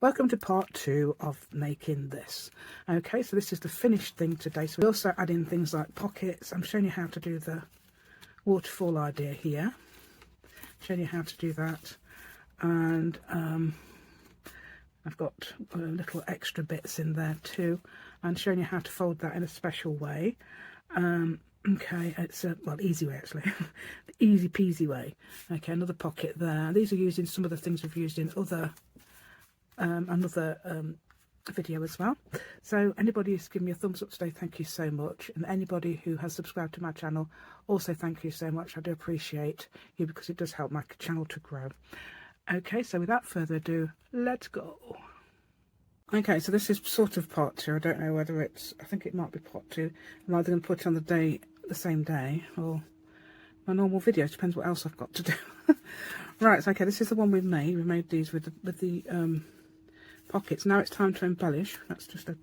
Welcome to part 2 of making this. Okay, so this is the finished thing today. So we also add in things like pockets. I'm showing you how to do the waterfall idea here. Showing you how to do that. And I've got little extra bits in there too. And showing you how to fold that in a special way. Okay, it's a, well, easy way actually. The easy peasy way. Okay, another pocket there. These are using some of the things we've used in other another video as well. So anybody who's given me a thumbs up today, thank you so much. And anybody who has subscribed to my channel, also thank you so much. I do appreciate you because it does help my channel to grow. Okay, so without further ado, let's go. Okay, so this is sort of part 2. I don't know whether it's, I think it might be part 2. I'm either going to put it on the same day or my normal video. Depends what else I've got to do. Right, so okay, this is the one we've made. We made these with the pockets. Now it's time to embellish. That's just a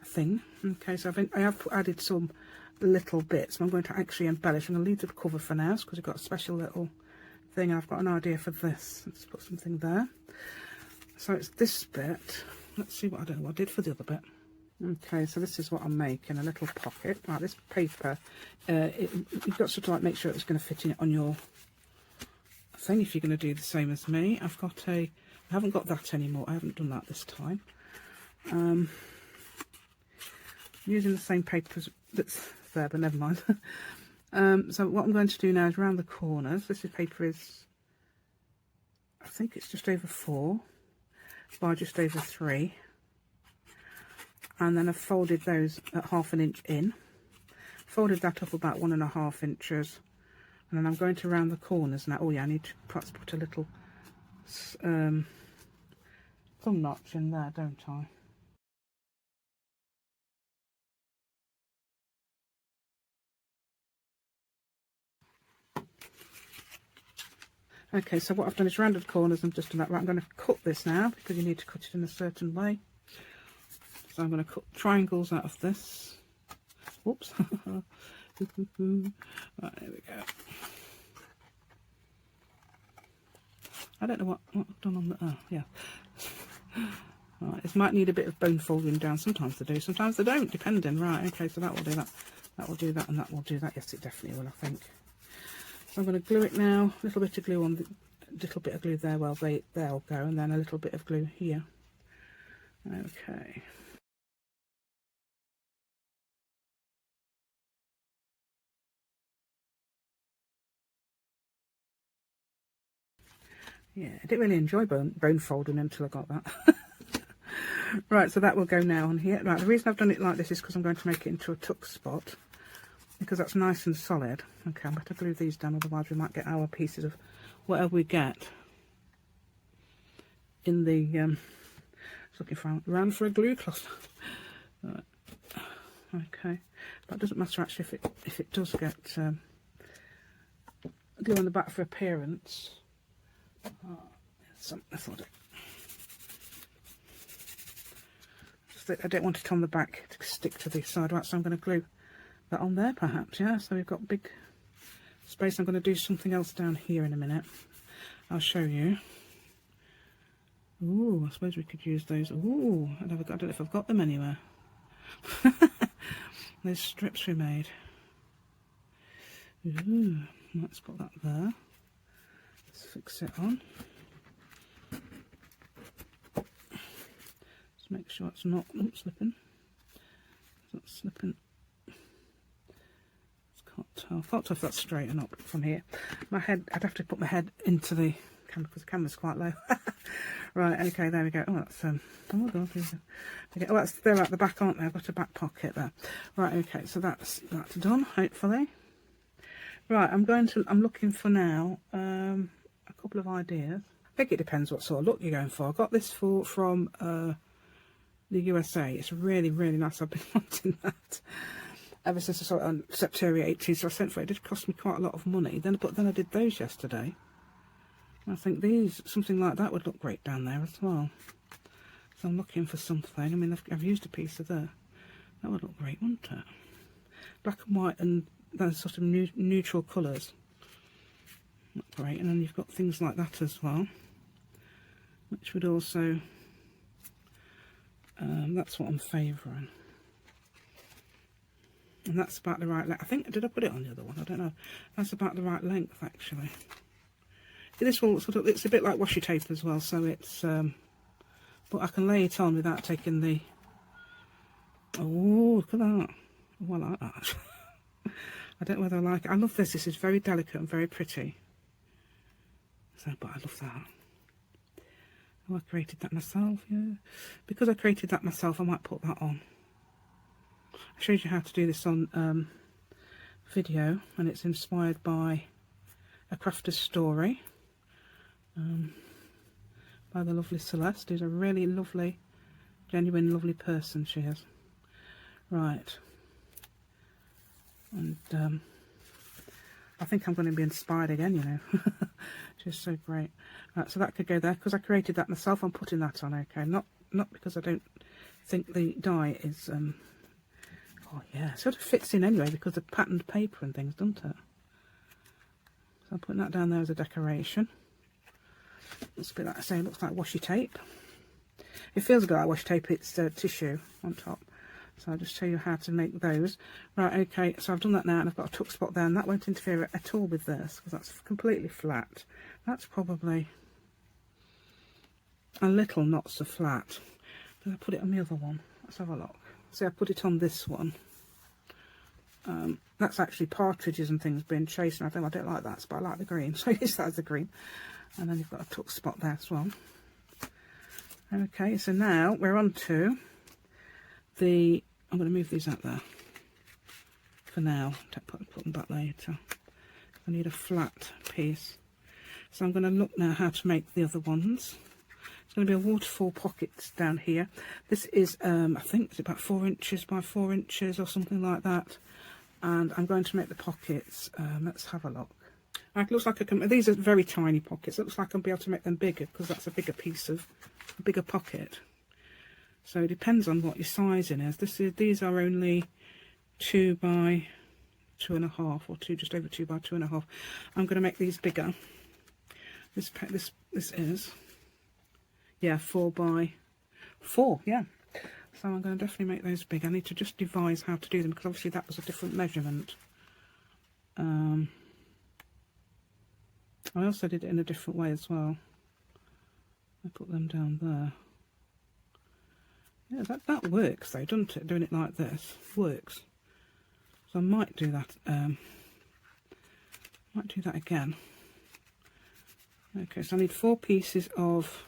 thing. Okay, so I have added some little bits. I'm going to actually embellish. I'm going to leave the cover for now because I've got a special little thing. I've got an idea for this. Let's put something there. So it's this bit. Let's see what, I don't know what I did for the other bit. Okay, so this is what I'm making, a little pocket. Right, this paper, you've got to sort of like make sure it's going to fit in on your thing if you're going to do the same as me. I haven't got that anymore. I haven't done that this time. Using the same paper that's there, but never mind. So what I'm going to do now is around the corners. This paper is, I think it's just over 4 by just over 3. And then I've folded those at 1/2 inch in. Folded that up about 1.5 inches. And then I'm going to round the corners now. Oh yeah, I need to perhaps put a little thumb notch in there, don't I? Okay, so what I've done is rounded corners and just done that. Right, I'm going to cut this now because you need to cut it in a certain way. So I'm going to cut triangles out of this. Whoops. Right, there we go. I don't know what I've done on the, oh, yeah. Right, this might need a bit of bone folding down. Sometimes they do, sometimes they don't, depending. Right, okay, so that will do that. That will do that, and that will do that. Yes, it definitely will, I think. So I'm going to glue it now. A little bit of glue on the, little bit of glue there, well, they'll go, and then a little bit of glue here. Okay. Yeah, I didn't really enjoy bone folding until I got that. Right, so that will go now on here. Right, the reason I've done it like this is because I'm going to make it into a tuck spot, because that's nice and solid. Okay, I'm going to glue these down, otherwise we might get our pieces of whatever we get in the looking for around for a glue cloth. Right. Okay, that doesn't matter actually if it does get glue on the back for appearance. That's not it. I don't want it on the back to stick to the side. Right, so I'm going to glue that on there perhaps. Yeah, so we've got big space. I'm going to do something else down here in a minute. I'll show you. Ooh, I suppose we could use those. Ooh, I don't know if I've got them anywhere. Those strips we made. Ooh, let's put that there. Let's fix it on. Just make sure it's not slipping. It's not slipping. I can't tell if that's straight or not from here. My head, I'd have to put my head into the camera because the camera's quite low. Right, okay, there we go. Oh, that's oh my god, okay, oh, they're at the back, aren't they? I've got a back pocket there. Right, okay, so that's done, hopefully. Right, I'm looking for now a couple of ideas. I think it depends what sort of look you're going for. I got this from the USA. It's really, really nice. I've been wanting that ever since I saw it on September 18th, so I sent for it. It did cost me quite a lot of money. But then I did those yesterday. I think something like that would look great down there as well. So I'm looking for something. I mean, I've used a piece of there. That would look great, wouldn't it? Black and white and those sort of neutral colours. Look great. And then you've got things like that as well, which would also That's what I'm favouring. And that's about the right length. I think, did I put it on the other one? I don't know. That's about the right length, actually. This one sort of, it's a bit like washi tape as well, so it's, but I can lay it on without taking the, oh, look at that. Oh, I like that. I don't know whether I like it. I love this. This is very delicate and very pretty. So, but I love that. Oh, I created that myself, yeah. Because I created that myself, I might put that on. I showed you how to do this on video, and it's inspired by A Crafter's Story by the lovely Celeste, who's a really lovely, genuine, lovely person, she is. Right. And I think I'm going to be inspired again, you know. She's so great. Right, so that could go there, because I created that myself. I'm putting that on, okay. Not because I don't think the die is... oh yeah, it sort of fits in anyway because of patterned paper and things, doesn't it? So I'm putting that down there as a decoration. Looks a bit like I say, it looks like washi tape. It feels a bit like washi tape, it's tissue on top. So I'll just show you how to make those. Right, okay, so I've done that now and I've got a tuck spot there, and that won't interfere at all with this because that's completely flat. That's probably a little not so flat. Did I put it on the other one? Let's have a look. See, I put it on this one. That's actually partridges and things being chased, and I don't like that, but I like the green, so I use that as the green. And then you've got a tuck spot there as well. Okay, so now we're on to the... I'm going to move these out there for now. Put them back later. I need a flat piece. So I'm going to look now how to make the other ones. It's going to be a waterfall pockets down here. This is, I think, it's about 4 inches by 4 inches or something like that. And I'm going to make the pockets. Let's have a look. It looks like these are very tiny pockets. It looks like I'll be able to make them bigger because that's a bigger piece of, a bigger pocket. So it depends on what your sizing is. These are only 2 by 2.5 or just over 2 by 2.5. I'm going to make these bigger. This is, yeah, 4 by 4, yeah. So I'm going to definitely make those big. I need to just devise how to do them because obviously that was a different measurement. I also did it in a different way as well. I put them down there. Yeah, that works though, doesn't it? Doing it like this works. So I might do that. Might do that again. Okay, so I need 4 pieces of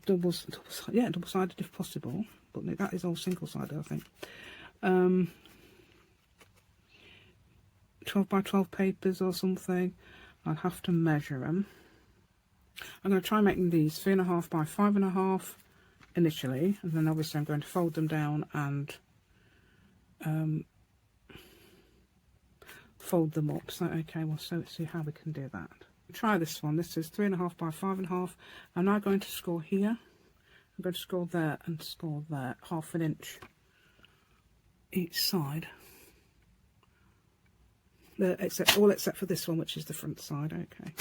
double-sided if possible, but that is all single-sided, I think. 12 by 12 papers or something. I'll have to measure them. I'm going to try making these 3.5 by 5.5 initially, and then obviously I'm going to fold them down and fold them up. So okay, well, so let's see how we can do that. Try this one. This is 3.5 by 5.5. I'm now going to score here. I'm going to score there and score there, 1/2 inch each side. Except for this one, which is the front side. Okay.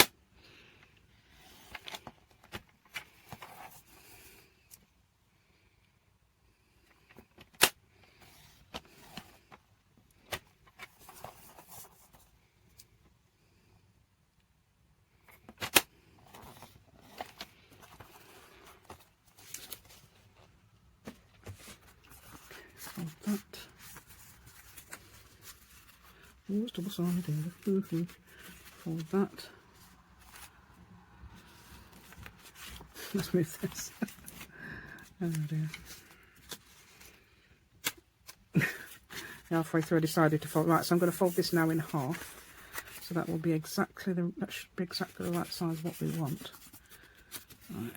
That. Oh, it's double-sided. Fold that. Let's move this. Oh dear. Halfway through I decided to fold. Right, so I'm going to fold this now in half. So that will be exactly the right size what we want. Right.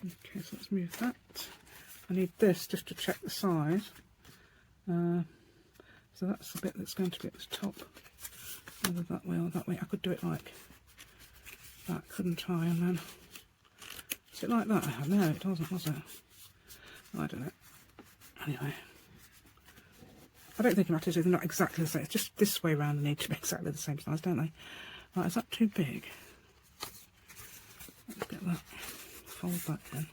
Okay, so let's move that. I need this just to check the size. So that's the bit that's going to be at the top. Either that way or that way. I could do it like that, couldn't I? And then, is it like that? No, it wasn't, was it? I don't know. Anyway. I don't think it matters if they're not exactly the same. It's just this way around they need to be exactly the same size, don't they? Right, is that too big? Let's get that, fold that in.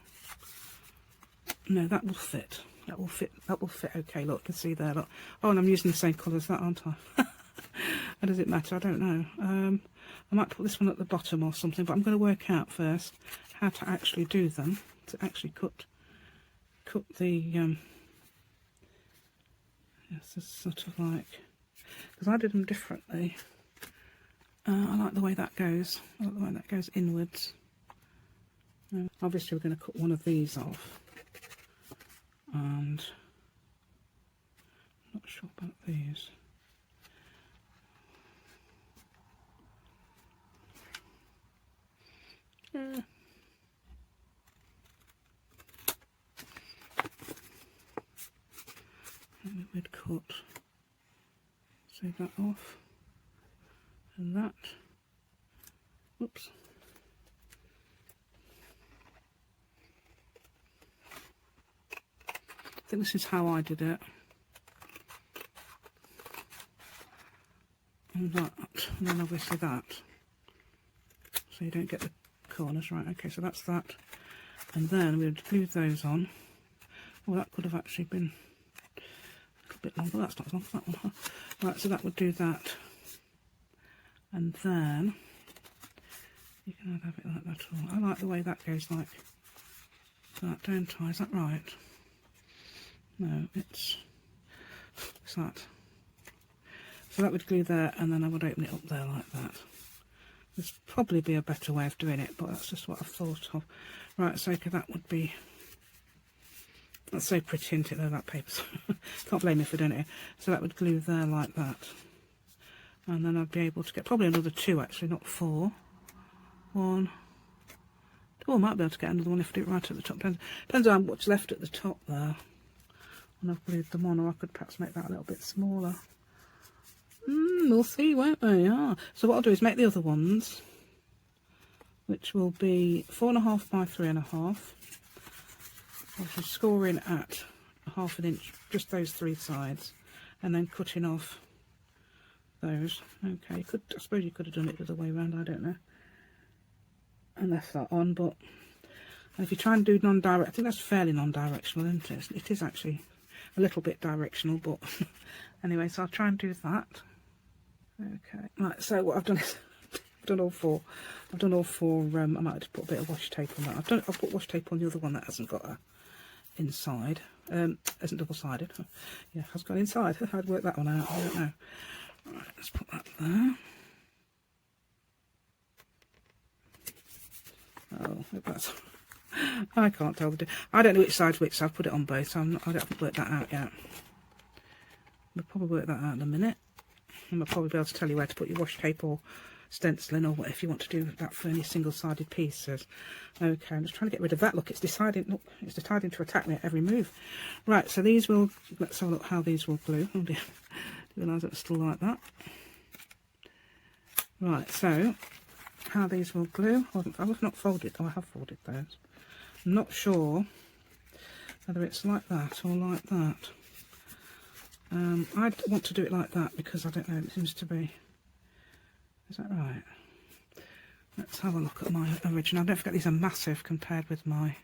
No, that will fit. That will fit. That will fit okay. Look, you can see there. Look. Oh, and I'm using the same colour as that, aren't I? How does it matter? I don't know. I might put this one at the bottom or something, but I'm going to work out first how to actually do them. To actually cut the yes, it's sort of like, because I did them differently. I like the way that goes. I like the way that goes inwards. Obviously, we're going to cut one of these off. And not sure about these. Yeah. And we'd cut, take that off, and that. Oops. I think this is how I did it. And that, and then obviously that. So you don't get the corners, right? Okay, so that's that. And then we would glue those on. Well, that could have actually been a little bit longer. That's not as long as that one, huh? Right, so that would do that. And then you can have it like that. I like the way that goes like that, don't I? Is that right? No, it's that. So that would glue there, and then I would open it up there like that. There's probably be a better way of doing it, but that's just what I've thought of. Right, so okay, that would be, that's so pretty, isn't it, though, that paper? Can't blame me for doing it. So that would glue there like that. And then I'd be able to get probably another 2 actually, not 4. 1. Oh, I might be able to get another one if I do it right at the top. Depends on what's left at the top there. And I've glued them on, or I could perhaps make that a little bit smaller. We'll see, won't we? Yeah. So what I'll do is make the other ones, which will be 4.5 by 3.5. I'll just score in at 1/2 inch, just those 3 sides, and then cutting off those. Okay, I suppose you could have done it the other way around, I don't know, and left that on. But if you try and do non-direct, I think that's fairly non-directional, isn't it? It is actually a little bit directional, but anyway, so I'll try and do that. Okay, right, so what I've done is I've done all 4. I've done all 4. I might have to put a bit of washi tape on that. I've put washi tape on the other one that hasn't got a inside. Isn't double-sided. Yeah, has got inside. I'd work that one out. I don't know. Right, let's put that there. Oh, that's. I can't tell the. I don't know which side's which, so I've put it on both. So I haven't worked that out yet. We'll probably work that out in a minute. And I'll probably be able to tell you where to put your washi tape or stenciling, or what if you want to do that for any single-sided pieces. Okay, I'm just trying to get rid of that. Look, it's deciding. Look, it's deciding to attack me at every move. Right, so these will. Let's have a look how these will glue. Oh dear, didn't realise it was still like that. Right, so how these will glue. I've not folded. Oh, I have folded those. I'm not sure whether it's like that or like that. I want to do it like that because I don't know, it seems to be, is that right? Let's have a look at my original. Don't forget these are massive compared with my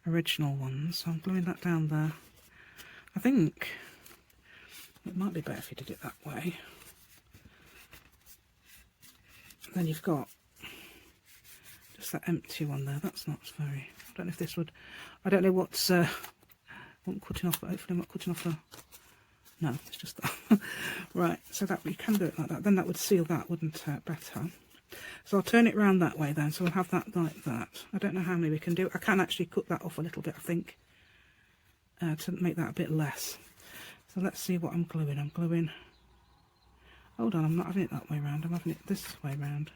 original ones, so I'm gluing that down there. I think it might be better if you did it that way. Then you've got just that empty one there. That's not very, I don't know if this would, I don't know what's what I'm cutting off, but hopefully I'm not cutting off the. No, it's just that. Right, so that you can do it like that. Then that would seal that, wouldn't it? Better. So I'll turn it round that way then. So we'll have that like that. I don't know how many we can do. I can actually cut that off a little bit, I think, to make that a bit less. So let's see what I'm gluing. I'm gluing. Hold on, I'm not having it that way round. I'm having it this way round.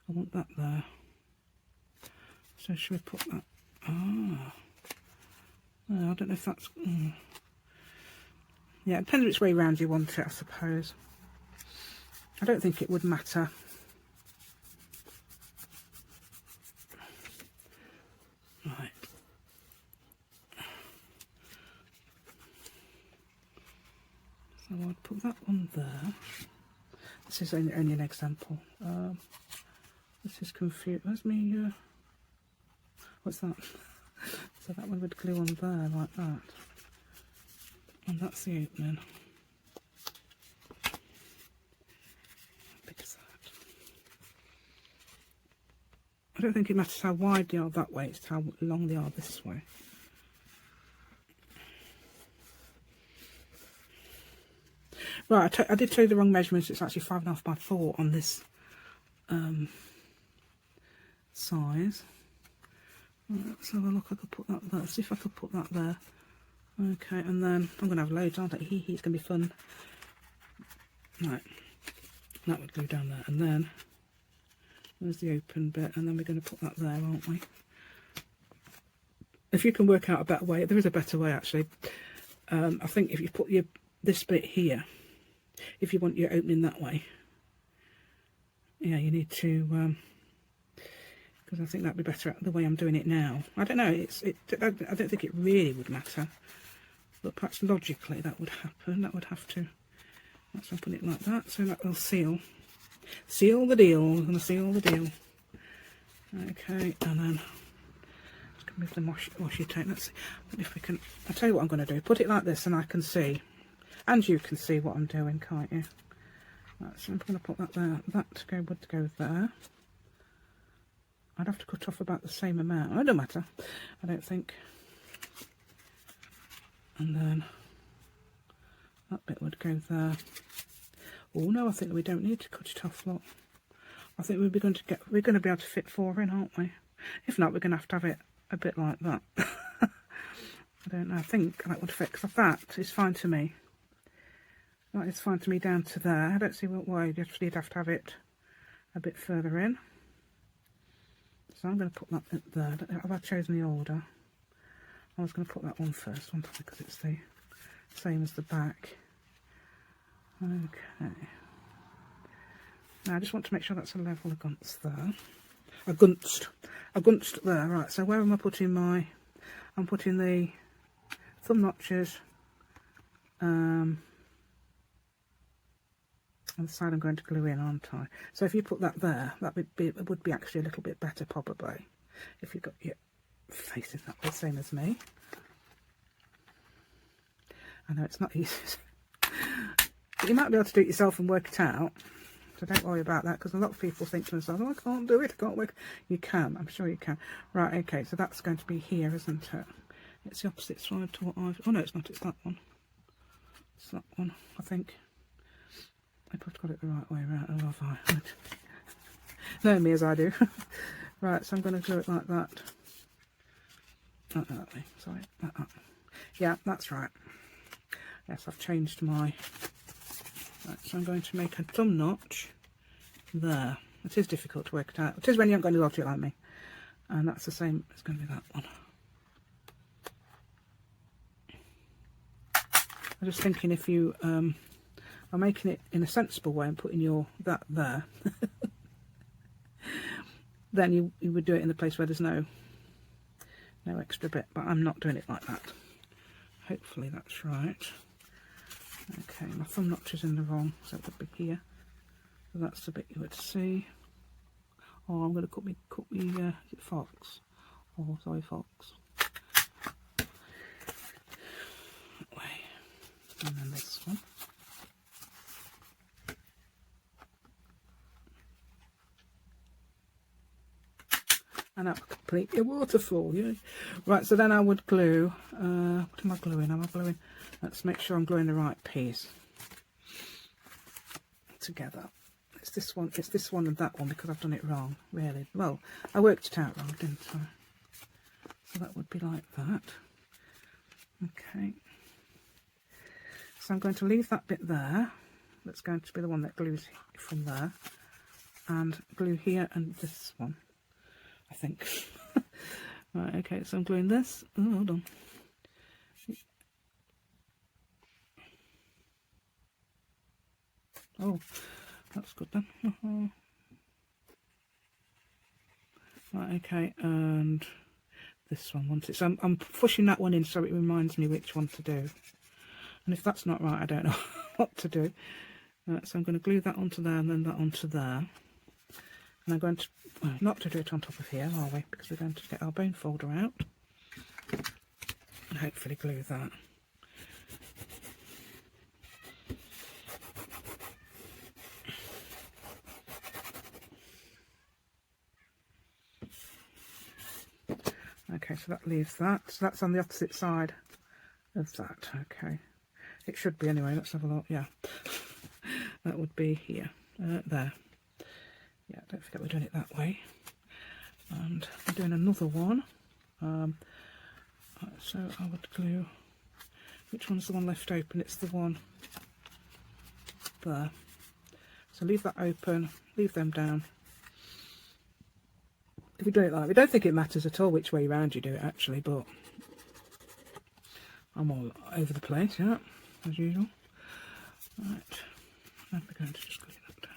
I want that there. So should we put that? Ah. Oh, I don't know if that's. Yeah, it depends which way round you want it, I suppose. I don't think it would matter. Right. I'll put that one there. This is only an example. This is confused. Where's me? What's that? So that one would glue on there like that. And that's the opening. How big is that? I don't think it matters how wide they are that way, it's how long they are this way. Right, I did tell you the wrong measurements. It's actually 5.5 by 4 on this size. Right, let's have a look. I could put that there. See if I could put that there. Okay, and then I'm going to have loads, aren't I? Hee hee, it's going to be fun. Right, that would glue down there. And then there's the open bit, and then we're going to put that there, aren't we? If you can work out a better way, there is a better way actually. I think if you put this bit here, if you want your opening that way, yeah, you need to, because I think that'd be better the way I'm doing it now. I don't know, I don't think it really would matter, but perhaps logically that would happen. That would have to, that's why I put it like that, so that will seal the deal. I'm going to seal the deal. Okay, and then move the washi tape. Let's see if we can. I'll tell you what I'm going to do. Put it like this, and I can see, and you can see what I'm doing, can't you? Right, so I'm going to put that there. That would go there. I'd have to cut off about the same amount. It don't matter, I don't think. And then that bit would go there. Oh no, I think we don't need to cut it off. Look, I think we're going to be able to fit 4 in, aren't we? If not, we're going to have it a bit like that. I don't know, I think that would fit, because that is fine to me. That is fine to me down to there. I don't see why you'd have to have it a bit further in. So I'm going to put that bit there. Have I chosen the order? I was going to put that one first, because it's the same as the back. Okay. Now I just want to make sure that's a level against there. Against there. Right, so where am I putting my... I'm putting the thumb notches on the side I'm going to glue in, aren't I? So if you put that there, it would be actually a little bit better probably, if you got your faces that way, same as me. I know it's not easy. But you might be able to do it yourself and work it out. So don't worry about that, because a lot of people think to themselves, oh, I can't do it, I can't work. You can, I'm sure you can. Right, okay, so that's going to be here, isn't it? It's the opposite side to what I've... Oh no, it's not, it's that one. It's that one, I think. I've got it the right way around. Oh, have I? Know me as I do. Right, so I'm going to glue it like that. Not that way, sorry. Yeah, that's right. Yes, I've changed my... Right, so I'm going to make a thumb notch there. It is difficult to work it out. It is when you haven't got any logic like me. And that's the same, it's going to be that one. I'm just thinking, if you are making it in a sensible way and putting that there, then you would do it in the place where there's no extra bit, but I'm not doing it like that. Hopefully that's right. Okay, my thumb notch is in the wrong, so it would be here. So that's the bit you would see. Oh, I'm going to cut me is it fox? Oh, sorry, fox. That way. And then this one. And that would complete your waterfall, yeah. Right, so then I would glue, what am I gluing? Let's make sure I'm gluing the right piece together. It's this one and that one, because I've done it wrong, really. Well, I worked it out wrong, didn't I? So that would be like that. Okay. So I'm going to leave that bit there. That's going to be the one that glues from there. And glue here and this one, I think. Right, okay, so I'm gluing this. Oh, hold on. Oh, that's good then. Right, okay, and this one wants it. So I'm pushing that one in so it reminds me which one to do. And if that's not right, I don't know. what to do. Right, so I'm going to glue that onto there and then that onto there. And I'm going to, well, not to do it on top of here, are we? Because we're going to get our bone folder out and hopefully glue that. Okay, so that leaves that. So that's on the opposite side of that. Okay, it should be anyway. Let's have a look. Yeah, that would be here, there. Yeah, don't forget we're doing it that way. And I'm doing another one. So I would glue. Which one's the one left open? It's the one there. So leave that open. Leave them down. If you do it like, we don't think it matters at all which way around you do it actually, but I'm all over the place, yeah, as usual. Right, now we're going to just glue that down.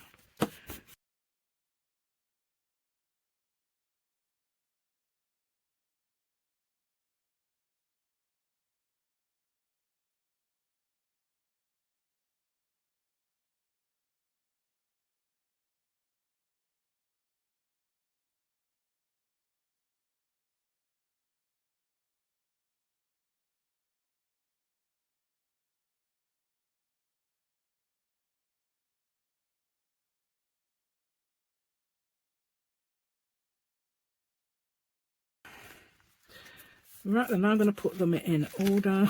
Right then, I'm going to put them in order.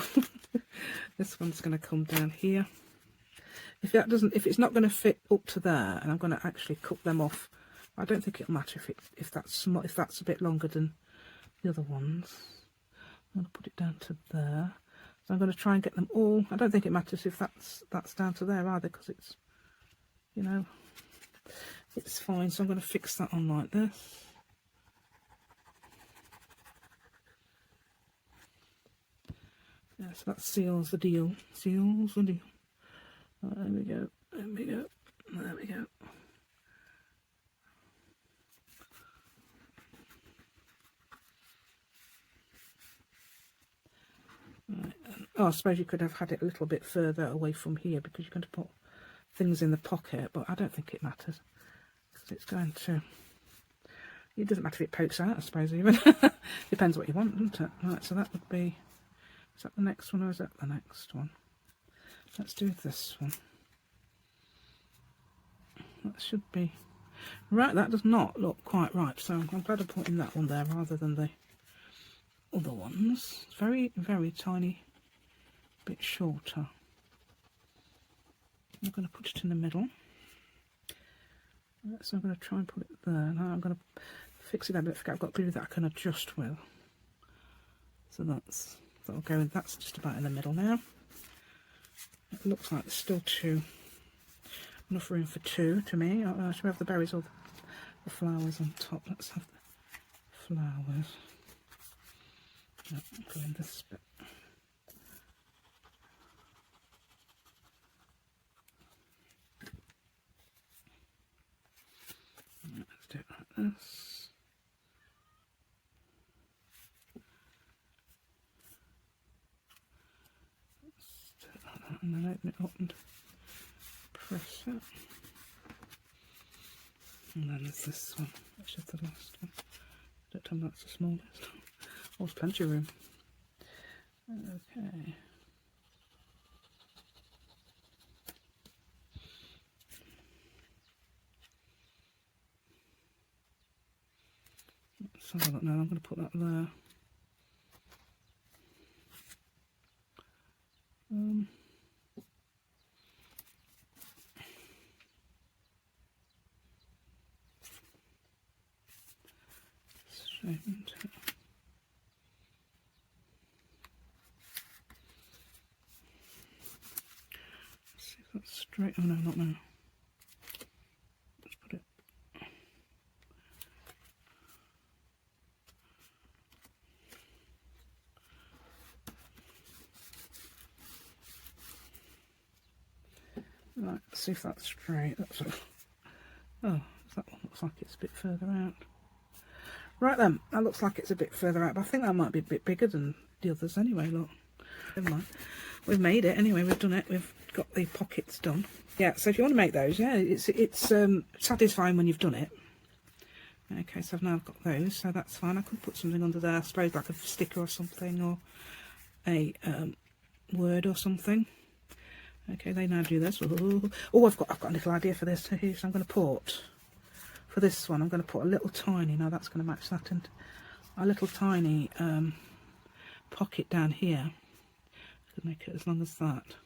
This one's going to come down here. If it's not going to fit up to there, and I'm going to actually cut them off. I don't think it'll matter if that's a bit longer than the other ones. I'm going to put it down to there. So I'm going to try and get them all. I don't think it matters if that's down to there either, because it's, you know, it's fine. So I'm going to fix that on like this. Yeah, so that seals the deal. Seals the deal. There we go. There we go. There we go. Right. Oh, I suppose you could have had it a little bit further away from here because you're going to put things in the pocket, but I don't think it matters because it's going to. It doesn't matter if it pokes out, I suppose, even. Depends what you want, doesn't it? Right, so that would be. Is that the next one or is that the next one? Let's do this one. That should be right. That does not look quite right, so I'm glad I'm putting that one there rather than the other ones. It's very, very tiny bit shorter. I'm going to put it in the middle. So I'm going to try and put it there. Now I'm going to fix it a bit. I've got glue that I can adjust with. So that'll go in. That's just about in the middle now. It looks like there's still enough room for two to me. Should we have the berries or the flowers on top? Let's have the flowers. No, go in this bit. Let's do it like this. Let's do it like that and then open it up and press it. And then there's this one, which is the last one. Don't tell me that's the smallest. Oh, there's plenty of room. Okay. Let's have a look now. I'm going to put that there. Straight into it. Let's see if that's straight. Oh no, not now. Let's put it. Right, let's see if that's straight. That's oh, that one looks like it's a bit further out. Right then, that looks like it's a bit further out, but I think that might be a bit bigger than the others anyway, look. Never mind. We've made it anyway, we've done it, we've got the pockets done. Yeah, so if you want to make those, yeah, it's satisfying when you've done it. Okay, so I've now got those, so that's fine. I could put something under there, I suppose, like a sticker or something, or a word or something. Okay, they now do this. Oh, I've got a little idea for this too. So I'm going to put, for this one, I'm going to put a little tiny, now that's going to match that, and a little tiny pocket down here. I could make it as long as that,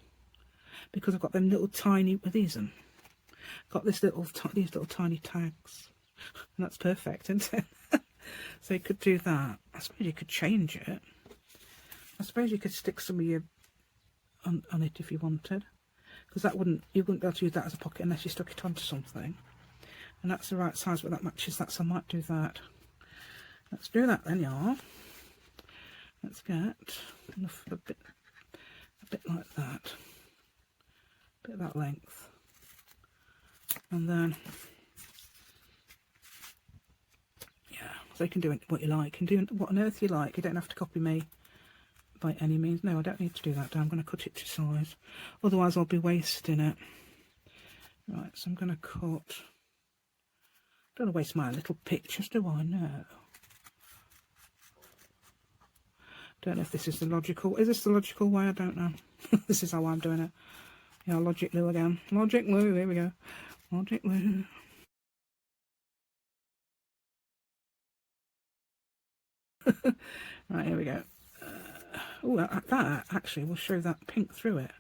because I've got them little tiny, with these got this these little tiny tags, and that's perfect, isn't it? So you could do that. I suppose you could change it. I suppose you could stick some of your on it if you wanted, because that you wouldn't be able to use that as a pocket unless you stuck it onto something, and that's the right size, but that matches that, so I might do that. Let's do that then, y'all. Let's get enough of a bit like that, a bit of that length, and then yeah, so you can do what you like, and do what on earth you like. You don't have to copy me by any means. No, I don't need to do that. I'm going to cut it to size, otherwise I'll be wasting it. Right, so I'm going to cut. Don't want to waste my little pictures, do I? No. Don't know if this is the logical. Is this the logical way? I don't know. This is how I'm doing it. Yeah, Logic Lou again. Logic Lou. Here we go. Logic Lou. Right, here we go. Oh, that actually will show that pink through it,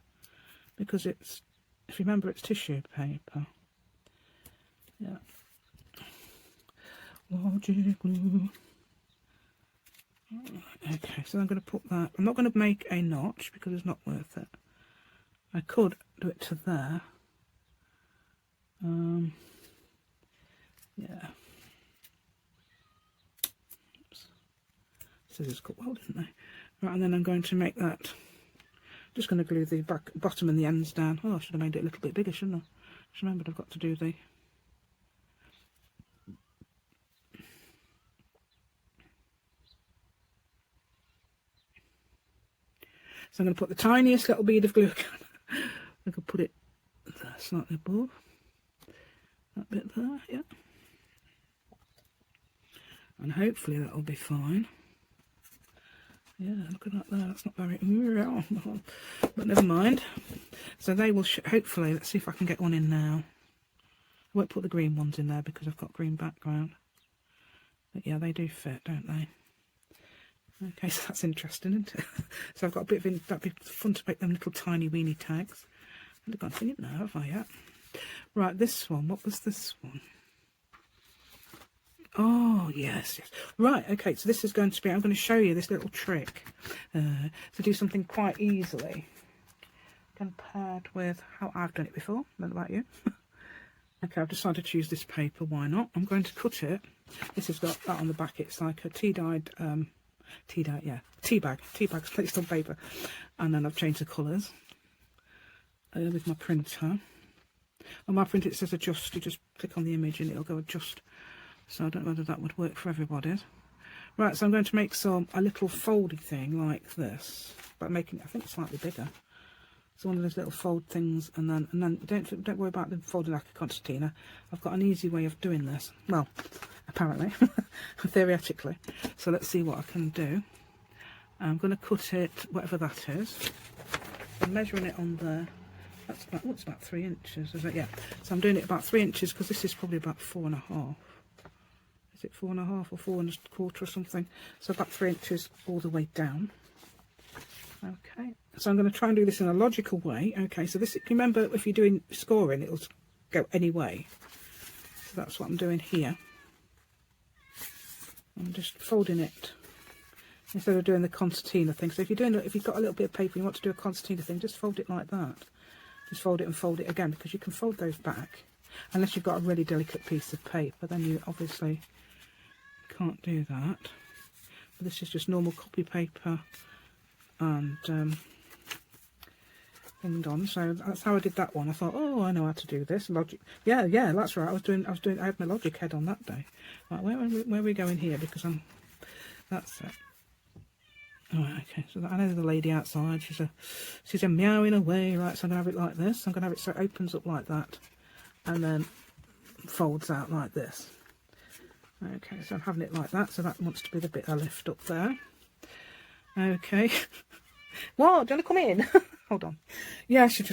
because it's, if you remember, it's tissue paper. Yeah. Logic Glue. Okay, so I'm going to put that. I'm not going to make a notch because it's not worth it. I could do it to there. Yeah. Oops. Scissors cut well, didn't they? Right, and then I'm going to make that. Just going to glue the bottom and the ends down. Oh, I should have made it a little bit bigger, shouldn't I? Just remembered I've got to do the. So I'm going to put the tiniest little bead of glue again. I could put it there, slightly above. That bit there, yeah. And hopefully that will be fine. Yeah, look at that there. That's not very... But never mind. So they will... hopefully, let's see if I can get one in now. I won't put the green ones in there because I've got green background. But yeah, they do fit, don't they? Okay, so that's interesting, isn't it? So I've got a bit of... That'd be fun to make them little tiny weeny tags. I haven't got anything in there, have I yet? Right, this one. What was this one? Oh, yes, yes. Right, okay, so this is going to be... I'm going to show you this little trick to do something quite easily compared with how I've done it before. I don't know about you. Okay, I've decided to use this paper. Why not? I'm going to cut it. This has got that on the back. It's like a tea-bag placed on paper, and then I've changed the colours with my printer. On my printer it says adjust. You just click on the image and it'll go adjust, so I don't know whether that would work for everybody. Right, so I'm going to make a little foldy thing like this, but making it, I think, slightly bigger. So one of those little fold things, and then don't worry about them folding like a concertina. I've got an easy way of doing this. Well, apparently, theoretically. So let's see what I can do. I'm going to cut it, whatever that is. I'm measuring it on there. That's about, what's about 3 inches, is it? Yeah. So I'm doing it about 3 inches because this is probably about 4.5. Is it 4.5 or 4.25 or something? So about 3 inches all the way down. Okay, so I'm going to try and do this in a logical way. Okay, so this, remember, if you're doing scoring, it'll go any way. So that's what I'm doing here. I'm just folding it instead of doing the concertina thing. So if you've got a little bit of paper and you want to do a concertina thing, just fold it like that. Just fold it and fold it again, because you can fold those back. Unless you've got a really delicate piece of paper, then you obviously can't do that. But this is just normal copy paper. And thinged on, so that's how I did that one. I thought, oh, I know how to do this. Logic, yeah, that's right. I had my logic head on that day. Right, where are we going here? Because that's it. Alright, okay, so I know the lady outside, she's a meowing away, right, so I'm going to have it like this. I'm going to have it so it opens up like that, and then folds out like this. Okay, so I'm having it like that, so that wants to be the bit I lift up there. Okay. What? Do you want to come in? Hold on. Yeah, she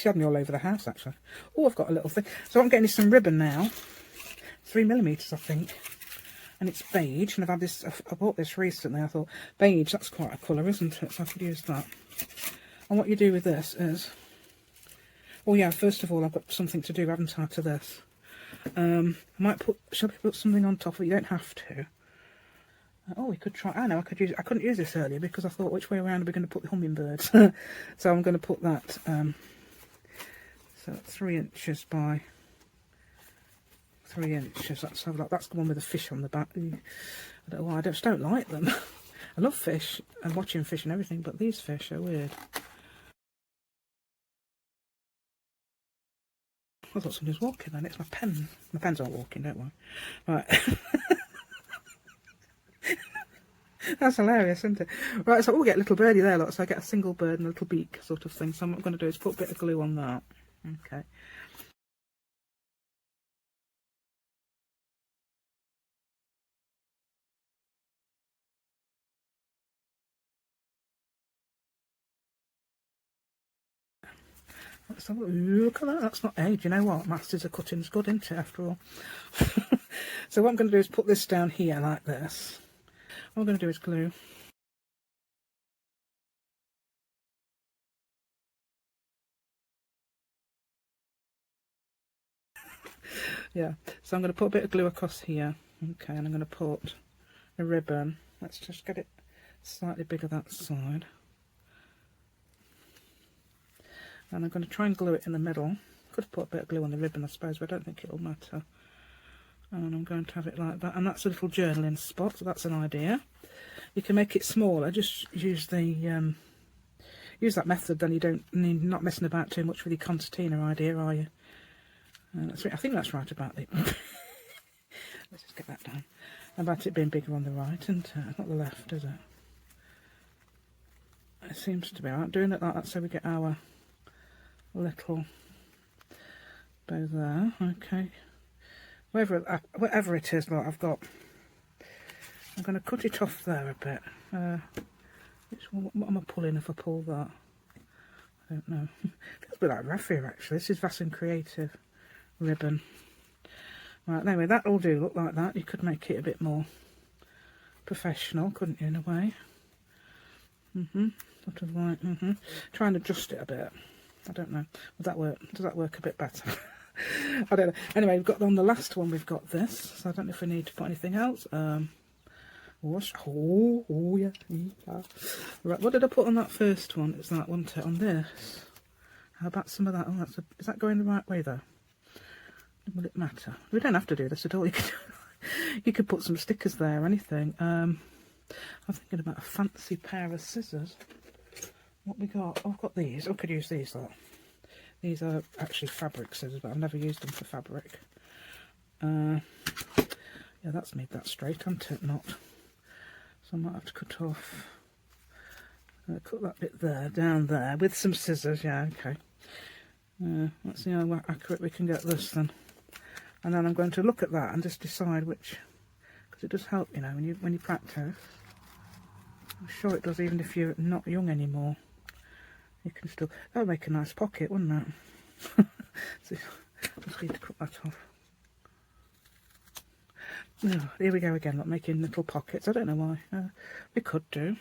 had me all over the house, actually. Oh, I've got a little thing. So I'm getting some ribbon now. 3mm, I think. And it's beige, and I've had this, I bought this recently. I thought, beige, that's quite a colour, isn't it? So I could use that. And what you do with this is, oh yeah, first of all, I've got something to do, haven't I, to this? I might shall we put something on top of it? You don't have to. Oh, we could try, I know, I couldn't use this earlier because I thought, which way around are we going to put the hummingbirds? So I'm going to put that, so 3 inches by 3 inches. That's the one with the fish on the back. I don't know why, I just don't like them. I love fish and watching fish and everything, but these fish are weird. I thought somebody was walking then. It's my pen. My pens aren't walking, don't worry. Right. That's hilarious, isn't it? Right, so we'll get a little birdie there, look. So I get a single bird and a little beak sort of thing. So what I'm going to do is put a bit of glue on that. Okay. So look at that, that's not age. You know what? Masters of cutting's good, isn't it, after all? So what I'm going to do is put this down here like this. What I'm going to do is glue. Yeah, so I'm going to put a bit of glue across here. Okay, and I'm going to put a ribbon. Let's just get it slightly bigger that side. And I'm going to try and glue it in the middle. Could put a bit of glue on the ribbon, I suppose, but I don't think it'll matter. And I'm going to have it like that. And that's a little journaling spot, so that's an idea. You can make it smaller, just use the use that method, then you don't need not messing about too much with your concertina idea, are you? I think that's right about it. Let's just get that down. About it being bigger on the right, and not the left, is it? It seems to be. I'm doing it like that so we get our little bow there. Okay. Whatever it is, look, I'm going to cut it off there a bit. What am I pulling if I pull that? I don't know. Feels a bit like raffia, actually. This is Vasson Creative ribbon. Right, anyway, that'll do look like that. You could make it a bit more professional, couldn't you, in a way? Sort of like, try and adjust it a bit. I don't know. Would that work? Does that work a bit better? I don't know. Anyway, we've got on the last one, we've got this. So I don't know if we need to put anything else. Yeah. Right, what did I put on that first one? It's that, wasn't it? On this. How about some of that? Oh, is that going the right way though? Will it matter? We don't have to do this at all. You could put some stickers there or anything. I'm thinking about a fancy pair of scissors. What we got? Oh, I've got these. I could use these though. These are actually fabric scissors, but I've never used them for fabric. Yeah, that's made that straight, hasn't it? Not. So I might have to cut off. Cut that bit there, down there, with some scissors. Yeah, okay. Let's see how accurate we can get this then. And then I'm going to look at that and just decide which, because it does help, you know, when you practice. I'm sure it does, even if you're not young anymore. You can still, that would make a nice pocket, wouldn't it? So, just need to cut that off. Oh, here we go again, like making little pockets. I don't know why. We could do.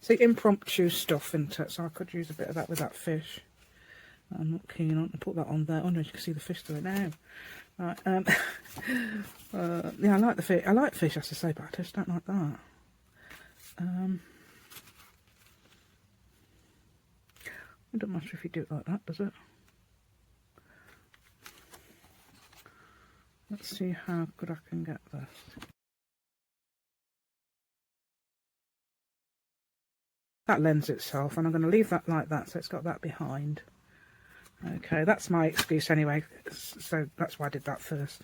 See, impromptu stuff, isn't it? So I could use a bit of that with that fish. I'm not keen on to put that on there. Oh no, you can see the fish through it now. Right, yeah, I like the fish. I like fish, I have to say, but I just don't like that. It doesn't matter if you do it like that, does it? Let's see how good I can get this. That lends itself, and I'm going to leave that like that, so it's got that behind. Okay, that's my excuse anyway, so that's why I did that first.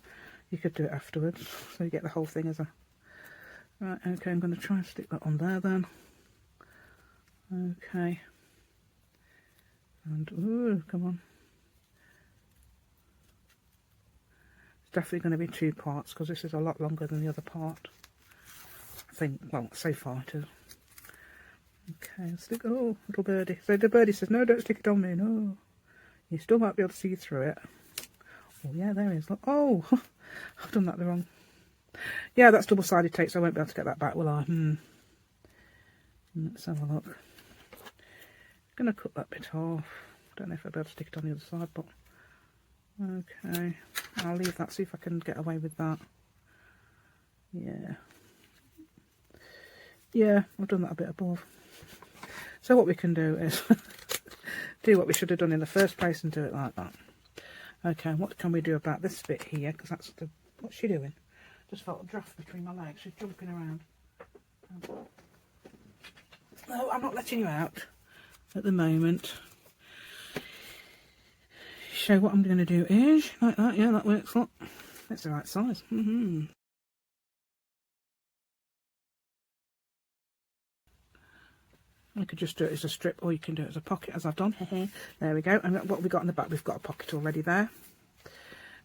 You could do it afterwards, so you get the whole thing as a... Right, okay, I'm going to try and stick that on there then. Okay. And, ooh, come on. It's definitely going to be 2 parts because this is a lot longer than the other part. I think, well, so far it is. Okay, stick, oh, little birdie. So the birdie says, no, don't stick it on me, no. You still might be able to see through it. Oh, yeah, there it is. Look. Oh, I've done that the wrong. Yeah, that's double-sided tape, so I won't be able to get that back, will I? Let's have a look. I'm going to cut that bit off. Don't know if I'll be able to stick it on the other side, but okay. I'll leave that, see if I can get away with that. Yeah. Yeah, I've done that a bit above. So what we can do is do what we should have done in the first place and do it like that. Okay, what can we do about this bit here? Because that's the... What's she doing? Just felt a draft between my legs. She's jumping around. No, I'm not letting you out at the moment. So what I'm going to do is, like that, yeah, that works. Look, that's the right size. You could just do it as a strip, or you can do it as a pocket, as I've done. There we go. And what have we got in the back? We've got a pocket already there,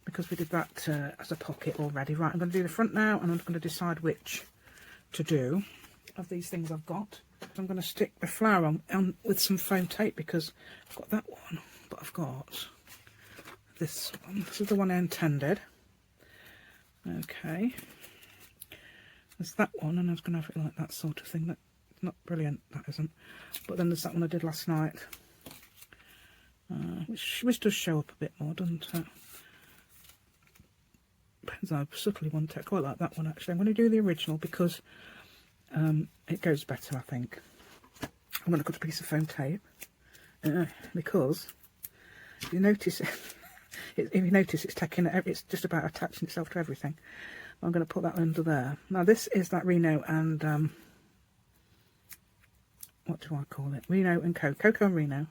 because we did that as a pocket already. Right, I'm going to do the front now, and I'm going to decide which to do of these things I've got. I'm going to stick the flower on with some foam tape, because I've got that one, but I've got this one. This is the one I intended. Okay. There's that one, and I was going to have it like that sort of thing. That's not brilliant, that isn't. But then there's that one I did last night, which does show up a bit more, doesn't it? Depends how subtly one take. I quite like that one, actually. I'm going to do the original because it goes better, I think. I'm going to cut a piece of foam tape because if you notice, it's taking, it's just about attaching itself to everything. I'm going to put that under there. Now this is that Reno and what do I call it? Reno and Cocoa and Reno.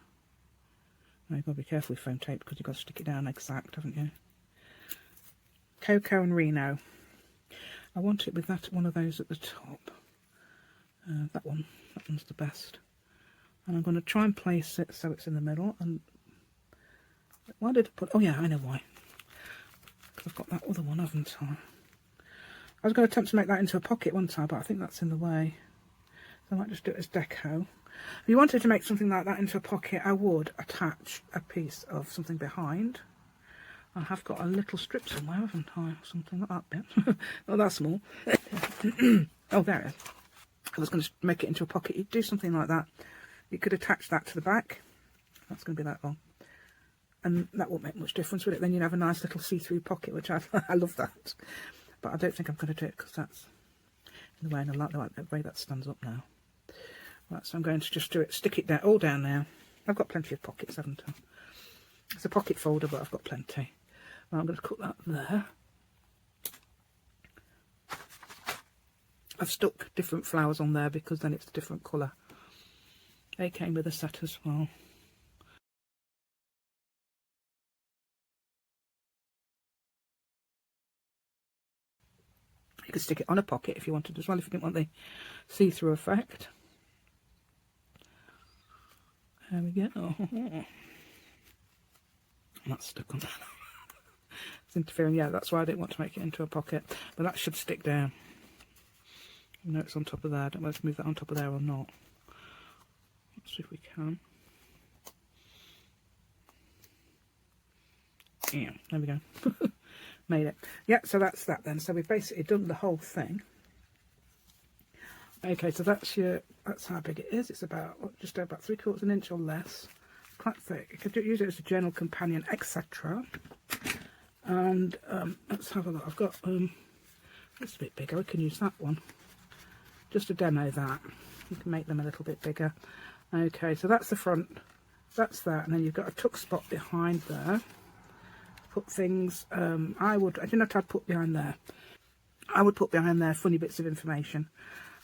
Now you've got to be careful with foam tape because you've got to stick it down exact, haven't you? Cocoa and Reno. I want it with that one of those at the top. That one's the best. And I'm going to try and place it so it's in the middle. And why did I put? Oh yeah, I know why. Because I've got that other one, haven't I? I was going to attempt to make that into a pocket one time, but I think that's in the way. So I might just do it as deco. If you wanted to make something like that into a pocket, I would attach a piece of something behind. I have got a little strip somewhere, haven't I? Something like that bit. Not that small. Oh, there it is. I was going to make it into a pocket. You'd do something like that. You could attach that to the back. That's going to be that long. And that won't make much difference, would it? Then you'd have a nice little see-through pocket, which I love that. But I don't think I'm going to do it because that's in the way, and I like the way that stands up now. Right, so I'm going to just do it, stick it down, all down now. I've got plenty of pockets, haven't I? It's a pocket folder, but I've got plenty. Well, I'm going to cut that there. I've stuck different flowers on there because then it's a different colour. They came with a set as well. You could stick it on a pocket if you wanted as well, if you didn't want the see-through effect. There we go. That's stuck on there. It's interfering. Yeah, that's why I didn't want to make it into a pocket. But that should stick down. You know, it's on top of there. I don't know if to move that on top of there or not. Let's see if we can. Yeah, there we go. Made it. Yeah, so that's that then. So we've basically done the whole thing. Okay, so that's how big it is. It's about just about 3/4 an inch or less. Quite thick. You could use it as a journal companion, etc. And let's have a look. I've got it's a bit bigger. We can use that one just to demo that. You can make them a little bit bigger. Okay, so that's the front. That's that, and then you've got a tuck spot behind there. Put things. I don't know what I'd put behind there. I would put behind there funny bits of information.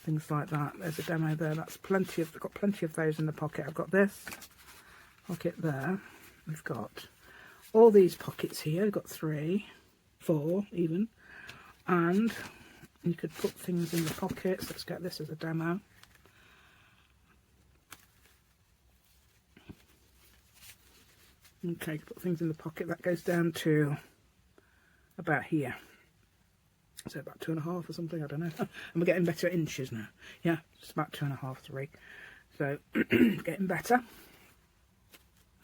Things like that. There's a demo there. That's plenty of. I've got plenty of those in the pocket. I've got this pocket there. We've got all these pockets here. We've got 3, 4 even, and you could put things in the pockets. Let's get this as a demo. Okay, put things in the pocket. That goes down to about here. So about 2.5 or something, I don't know. And we're getting better at inches now. Yeah, it's about 2.5, 3. So getting better.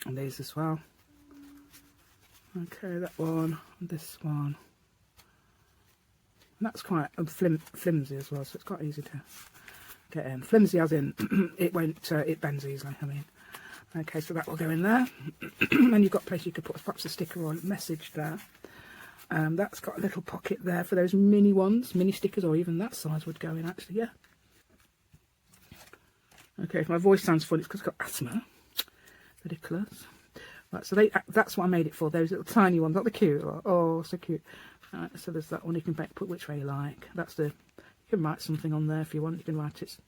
And these as well. Okay, that one, and this one. And that's quite flimsy as well, so it's quite easy to get in. Flimsy as in it won't, it bends easily, I mean. Okay, so that will go in there. And you've got a place you could put perhaps a sticker or a message there. That's got a little pocket there for those mini ones, mini stickers, or even that size would go in actually, yeah. Okay, if my voice sounds funny, it's because I've got asthma. Ridiculous. Right, so that's what I made it for, those little tiny ones, not the cute. Oh, so cute. Right, so there's that one, you can put which way you like. That's the, you can write something on there if you want, you can write its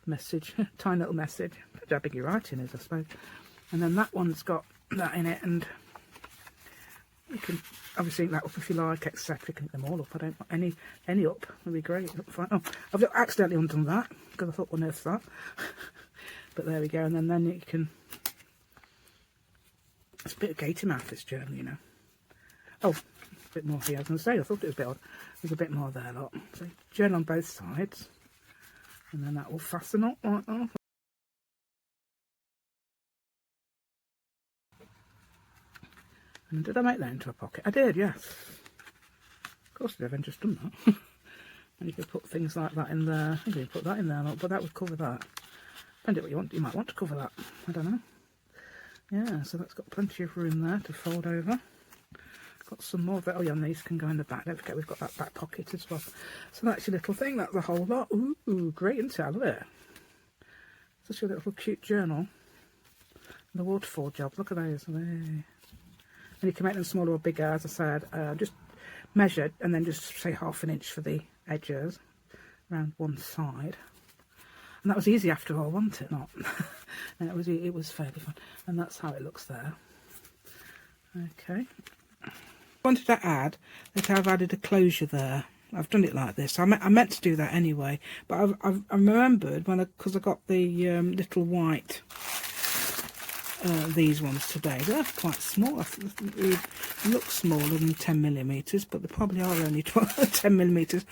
message, tiny little message. How big your writing is, I suppose. And then that one's got that in it, and you can obviously ink that up if you like, etc. You can ink them all up. I don't want any up, would be great. Oh, I've accidentally undone that, because I thought, what on earth's that? But there we go, and then you can, it's a bit of gaty mouth, this journal, you know. Oh, a bit more here, I was going to say, I thought it was a bit odd. There's a bit more there, look. So journal on both sides, and then that will fasten up like that. And did I make that into a pocket? I did, yes. Of course I did, I've just done that. And you could put things like that in there. You could put that in there, look, but that would cover that. Depending on what you want, you might want to cover that. I don't know. Yeah, so that's got plenty of room there to fold over. Got some more of it. Oh yeah, and these can go in the back. Don't forget we've got that back pocket as well. So that's your little thing. That's the whole lot. Ooh, great, isn't it? I love it. Such a little cute journal. The waterfall job. Look at those. And you can make them smaller or bigger, as I said. Just measured and then just say 1/2 inch for the edges around one side. And that was easy after all, wasn't it? Not. And it was fairly fun. And that's how it looks there. Okay. I wanted to add that I've added a closure there. I've done it like this. I meant to do that anyway, but I remembered because I got the little white. These ones today. They're quite small. They look smaller than 10mm, but they probably are only 10mm.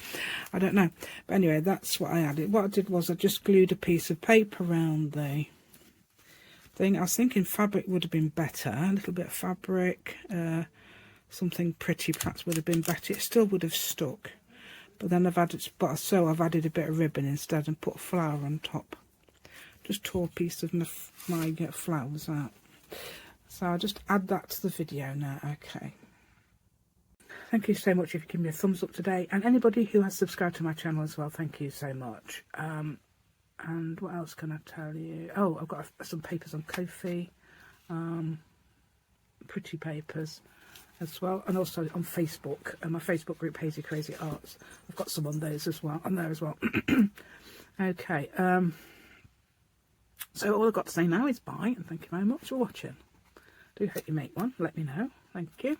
I don't know. But anyway, that's what I added. What I did was I just glued a piece of paper around the thing. I was thinking fabric would have been better. A little bit of fabric, something pretty perhaps would have been better. It still would have stuck. But then I've added a bit of ribbon instead and put a flower on top. Just tore a piece of my flowers out. So I'll just add that to the video now. Okay. Thank you so much if you give me a thumbs up today. And anybody who has subscribed to my channel as well, thank you so much. And what else can I tell you? Oh, I've got some papers on Ko-fi. Pretty papers as well. And also on Facebook. My Facebook group, Hazy Crazy Arts. I've got some on those as well. On there as well. Okay. So all I've got to say now is bye, and thank you very much for watching. Do hope you make one. Let me know. Thank you.